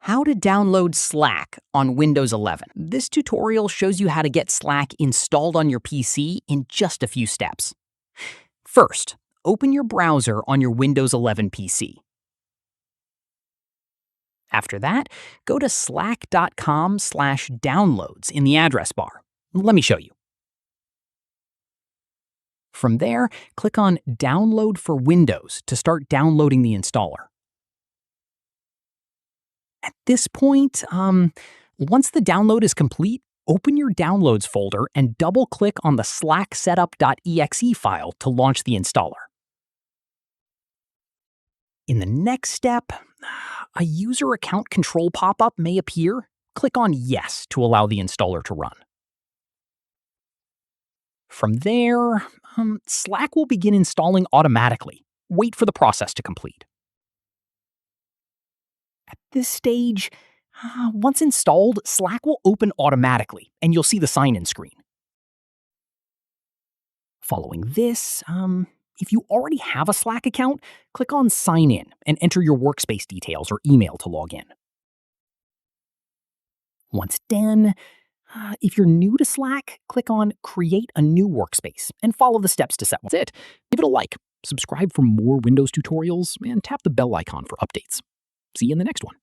How to download Slack on Windows 11. This tutorial shows you how to get Slack installed on your PC in just a few steps. First, open your browser on your Windows 11 PC. After that, go to slack.com/downloads in the address bar. Let me show you. From there, click on Download for Windows to start downloading the installer. At this point, once the download is complete, open your Downloads folder and double-click on the slacksetup.exe file to launch the installer. In the next step, a user account control pop-up may appear. Click on Yes to allow the installer to run. From there, Slack will begin installing automatically. Wait for the process to complete. At this stage, once installed, Slack will open automatically, and you'll see the sign-in screen. Following this, if you already have a Slack account, click on Sign In and enter your workspace details or email to log in. Once done, if you're new to Slack, click on Create a New Workspace and follow the steps to set one. That's it. Give it a like, subscribe for more Windows tutorials, and tap the bell icon for updates. See you in the next one.